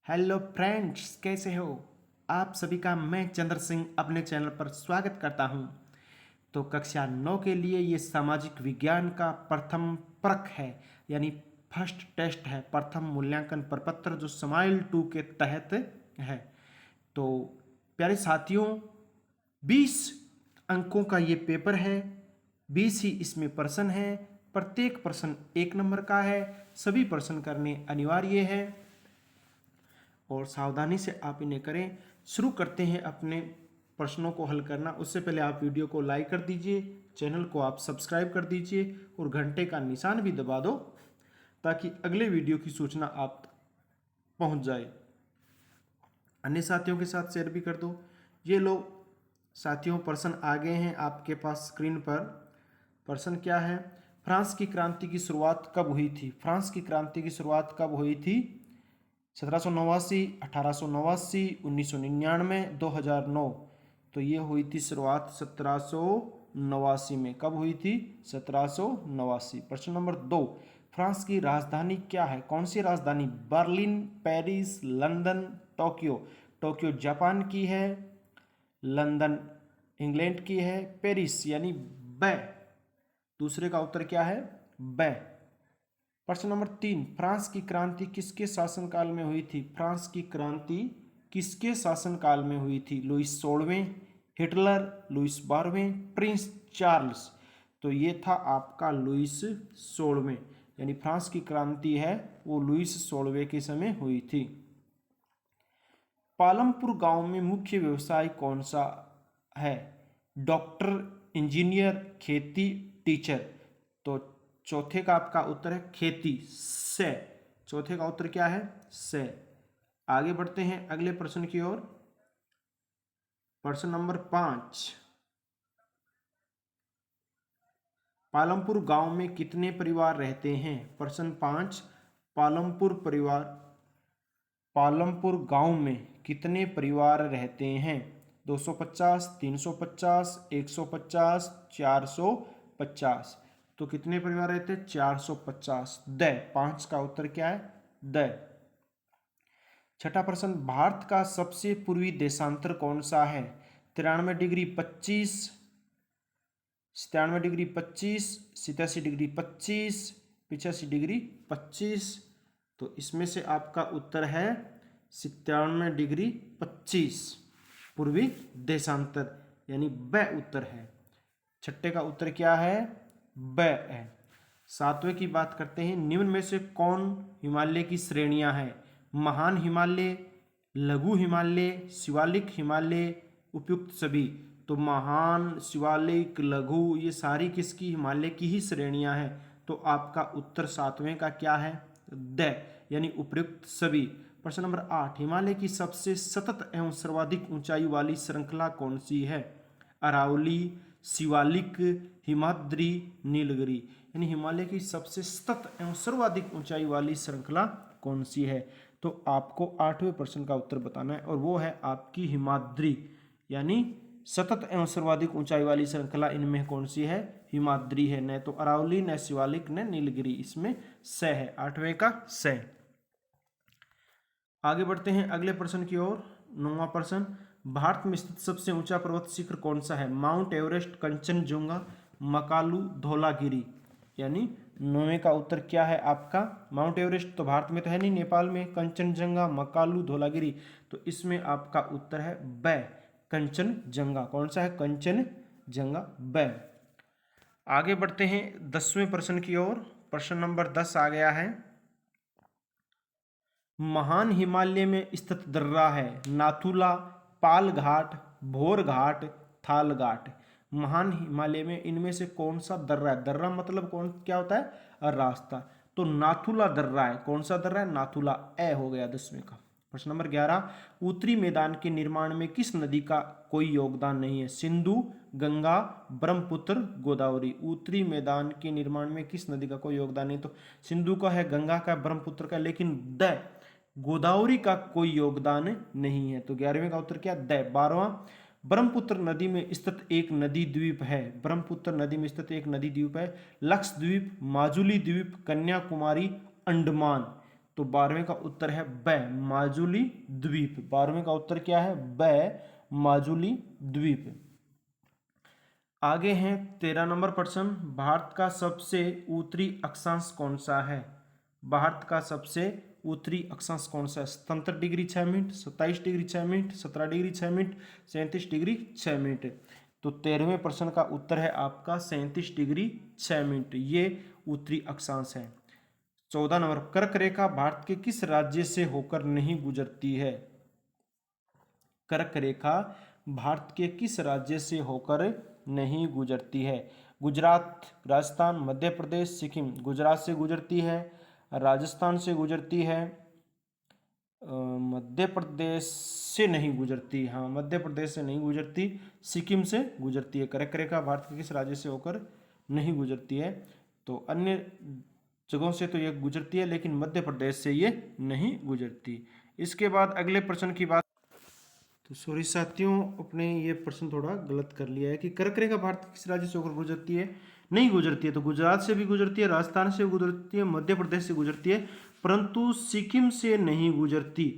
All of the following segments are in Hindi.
हेलो फ्रेंड्स, कैसे हो आप सभी का मैं चंद्र सिंह अपने चैनल पर स्वागत करता हूं। तो कक्षा 9 के लिए ये सामाजिक विज्ञान का प्रथम परख है, यानी फर्स्ट टेस्ट है, प्रथम मूल्यांकन प्रपत्र जो स्माइल 2 के तहत है। तो प्यारे साथियों, 20 अंकों का ये पेपर है, 20 ही इसमें प्रश्न है, प्रत्येक प्रश्न 1 नंबर का है, सभी प्रश्न करने अनिवार्य है और सावधानी से आप इन्हें करें। शुरू करते हैं अपने प्रश्नों को हल करना। उससे पहले आप वीडियो को लाइक कर दीजिए, चैनल को आप सब्सक्राइब कर दीजिए और घंटे का निशान भी दबा दो ताकि अगले वीडियो की सूचना आप तक पहुंच जाए। अन्य साथियों के साथ शेयर भी कर दो। ये लो साथियों, प्रश्न आ गए हैं आपके पास स्क्रीन पर। प्रश्न क्या है? फ्रांस की क्रांति की शुरुआत कब हुई थी? फ्रांस की क्रांति की शुरुआत कब हुई थी? 1789, 1889, 1999, 2009। तो ये हुई थी शुरुआत 1789 में। कब हुई थी? 1789। प्रश्न नंबर 2, फ्रांस की राजधानी क्या है? कौन सी राजधानी? Berlin, Paris, London, Tokyo. Tokyo Japan की है, लंदन इंग्लैंड की है, पेरिस यानी ब। दूसरे का उत्तर क्या है? ब। प्रश्न नंबर 3, फ्रांस की क्रांति किसके शासनकाल में हुई थी? फ्रांस की क्रांति किसके शासनकाल में हुई थी? लुईस 16वें, हिटलर, लुईस 12वें, प्रिंस चार्ल्स। तो ये था आपका लुईस 16वें, यानी फ्रांस की क्रांति है वो लुईस 16वें के समय हुई थी। पालमपुर गांव में मुख्य व्यवसाय कौन सा है? डॉक्टर, इंजीनियर, खेती, टीचर। तो चौथे का आपका उत्तर है खेती, से। चौथे का उत्तर क्या है? से। आगे बढ़ते हैं अगले प्रश्न की ओर। प्रश्न नंबर 5, पालमपुर गांव में कितने परिवार रहते हैं? प्रश्न 5, पालमपुर गांव में कितने परिवार रहते हैं? 250, 350, 150, 450। तो कितने परिवार रहते हैं? 450। द 5 का उत्तर क्या है? द। छठा प्रश्न, भारत का सबसे पूर्वी देशांतर कौन सा है? 93 डिग्री 25, 97 डिग्री 25, 87 डिग्री 25, 85 डिग्री 25। तो इसमें से आपका उत्तर है 97 डिग्री 25 पूर्वी देशांतर, यानी ब उत्तर है। छठे का उत्तर क्या है? ब है। सातवें की बात करते हैं। निम्न में से कौन हिमालय की श्रेणियां हैं? महान हिमालय, लघु हिमालय, शिवालिक हिमालय, उपयुक्त सभी। तो महान, शिवालिक, लघु ये सारी किसकी? हिमालय की ही श्रेणियां हैं। तो आपका उत्तर सातवें का क्या है? द, यानी उपयुक्त सभी। प्रश्न नंबर 8, हिमालय की सबसे सतत एवं सर्वाधिक ऊंचाई वाली श्रृंखला कौन सी है? अरावली, शिवालिक, हिमाद्री, नीलगिरी। यानी हिमालय की सबसे सतत एवं सर्वाधिक ऊंचाई वाली श्रृंखला कौन सी है? तो आपको 8वें प्रश्न का उत्तर बताना है और वो है आपकी हिमाद्री, यानी सतत एवं सर्वाधिक ऊंचाई वाली श्रृंखला इनमें कौन सी है? हिमाद्री है। न तो अरावली, न शिवालिक, न नीलगिरी। इसमें स है, 8वें का स। आगे बढ़ते हैं अगले प्रश्न की ओर। 9वां प्रश्न, भारत में स्थित सबसे ऊंचा पर्वत शिखर कौन सा है? Mount Everest, Kanchenjunga, Makalu, Dhaulagiri. यानी 9वें का उत्तर क्या है आपका? माउंट एवरेस्ट तो भारत में तो है नहीं, नेपाल में। कंचनजंगा, मकालू, धौलागिरी। तो इसमें आपका उत्तर है ब, कंचनजंगा। कौन सा है? कंचनजंगा, ब। आगे बढ़ते हैं 10वें प्रश्न की ओर। प्रश्न नंबर 10 आ गया है। महान हिमालय में स्थित दर्रा है? नाथुला, पाल घाट, भोर घाट, थाल घाट। महान हिमालय में इनमें से कौन सा दर्रा है? दर्रा मतलब कौन, क्या होता है? रास्ता। तो नाथुला दर्रा है। कौन सा दर्रा है? नाथुला। ए हो गया 10वें का। प्रश्न नंबर 11, उत्तरी मैदान के निर्माण में किस नदी का कोई योगदान नहीं है? सिंधु, गंगा, ब्रह्मपुत्र, गोदावरी। उत्तरी मैदान के निर्माण में किस नदी का कोई योगदान नहीं? तो सिंधु का है, गंगा का, ब्रह्मपुत्र का, लेकिन द गोदावरी का कोई योगदान नहीं है। तो 11वें का उत्तर क्या? द। 12वां, ब्रह्मपुत्र नदी में स्थित एक नदी द्वीप है। ब्रह्मपुत्र नदी में स्थित एक नदी द्वीप है। लक्षद्वीप, माजुली द्वीप, कन्याकुमारी, अंडमान। तो 12वें का उत्तर है ब, माजुली द्वीप। 12वें का उत्तर क्या है? ब, माजुली द्वीप। आगे हैं 13 नंबर प्रश्न, भारत का सबसे उत्तरी अक्षांश कौन सा है? भारत का सबसे उत्तरी अक्षांश कौन सा है? 77 degree 6 minute, 27 degree 6 minute, 17 degree 6 minute, 37 degree 6 minute. तो 13वें प्रश्न का उत्तर है आपका 37 डिग्री 6 मिनट, ये उत्तरी अक्षांश है। 14 नंबर, कर्क रेखा भारत के किस राज्य से होकर नहीं गुजरती है? कर्क रेखा भारत के किस राज्य से होकर नहीं गुजरती है? गुजरात, राजस्थान, मध्य प्रदेश, सिक्किम। गुजरात से गुजरती है, राजस्थान से गुजरती है, मध्य प्रदेश से नहीं गुजरती। हाँ, मध्य प्रदेश से नहीं गुजरती, सिक्किम से गुजरती है। कर्क रेखा भारत के किस राज्य से होकर नहीं गुजरती है? तो अन्य जगहों से तो ये गुजरती है, लेकिन मध्य प्रदेश से ये नहीं गुजरती। इसके बाद अगले प्रश्न की बात, तो सॉरी साथियों, अपने ये प्रश्न थोड़ा गलत कर लिया है कि कर्क रेखा भारत के किस राज्य से होकर गुजरती है? नहीं गुजरती है। तो गुजरात से भी गुजरती है, राजस्थान से गुजरती है, मध्य प्रदेश से गुजरती है, परंतु सिक्किम से नहीं गुजरती।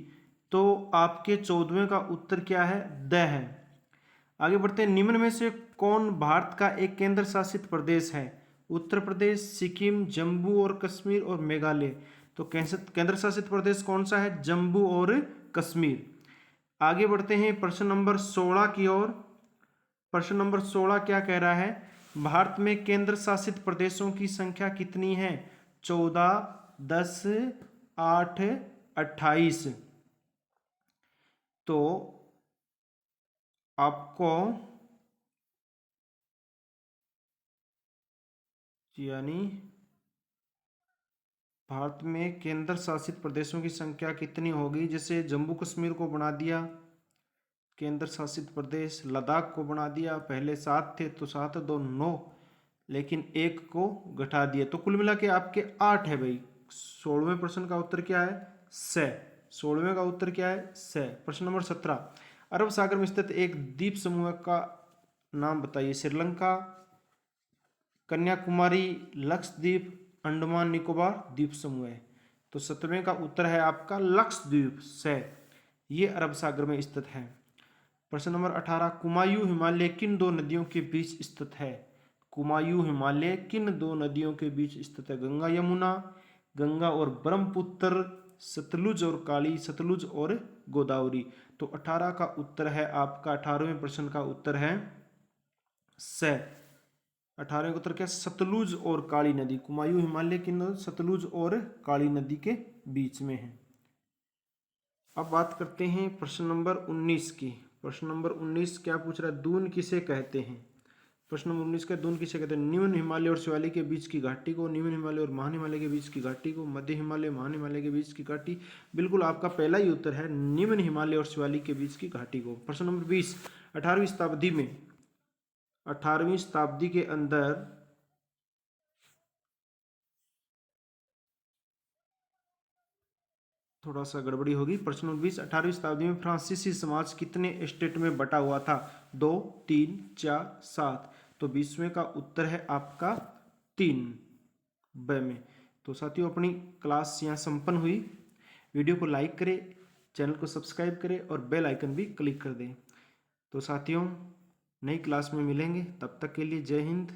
तो आपके 14वें का उत्तर क्या है? द है। आगे बढ़ते हैं, निम्न में से कौन भारत का एक केंद्र शासित प्रदेश है? उत्तर प्रदेश, सिक्किम, जम्मू और कश्मीर और मेघालय। तो केंद्र शासित प्रदेश कौन सा है? जम्मू और कश्मीर। आगे बढ़ते हैं प्रश्न नंबर 16 की ओर। प्रश्न नंबर 16 क्या कह रहा है? भारत में केंद्र शासित प्रदेशों की संख्या कितनी है? 14, 10, 8, 28। तो आपको यानी भारत में केंद्र शासित प्रदेशों की संख्या कितनी होगी? जैसे जम्मू कश्मीर को बना दिया केंद्र शासित प्रदेश, लद्दाख को बना दिया, पहले 7 थे तो 7 2 9, लेकिन एक को घटा दिया, तो कुल मिला के आपके 8 है भाई। 16वें प्रश्न का उत्तर क्या है? स। 16वें का उत्तर क्या है? स। प्रश्न नंबर 17, अरब सागर में स्थित एक द्वीप समूह का नाम बताइए। श्रीलंका, कन्याकुमारी, लक्षद्वीप, अंडमान निकोबार द्वीप समूह है। तो 17वें का उत्तर है आपका लक्षद्वीप स, ये अरब सागर में स्थित है। प्रश्न नंबर 18, कुमायूं हिमालय किन दो नदियों के बीच स्थित है? कुमायूं हिमालय किन दो नदियों के बीच स्थित है? गंगा यमुना, गंगा और ब्रह्मपुत्र, सतलुज और काली, सतलुज और गोदावरी। तो 18 का उत्तर है आपका, 18वें प्रश्न का उत्तर है स। 18वें का उत्तर क्या? सतलुज और काली नदी। कुमायूं हिमालय किन? सतलुज और काली नदी के बीच में है। अब बात करते हैं प्रश्न नंबर 19 की। प्रश्न नंबर 19 क्या पूछ रहा है? दून किसे कहते हैं? प्रश्न नंबर 19 का दून किसे कहते हैं? निम्न हिमालय और शिवालिक के बीच की घाटी को, निम्न हिमालय और महान हिमालय के बीच की घाटी को, मध्य हिमालय महान हिमालय के बीच की घाटी। बिल्कुल आपका पहला ही उत्तर है, निम्न हिमालय और शिवालिक के बीच की घाटी को। प्रश्न नंबर 20, 18वीं शताब्दी में, 18वीं शताब्दी के अंदर थोड़ा सा गड़बड़ी होगी। प्रश्न नंबर 20, 18वीं शताब्दी में फ्रांसीसी समाज कितने स्टेट में बटा हुआ था? 2, 3, 4, 7। तो 20वें का उत्तर है आपका 3 ब में। तो साथियों, अपनी क्लास यहाँ संपन्न हुई। वीडियो को लाइक करें, चैनल को सब्सक्राइब करें और बेल आइकन भी क्लिक कर दें। तो साथियों, नई क्लास में मिलेंगे, तब तक के लिए जय हिंद,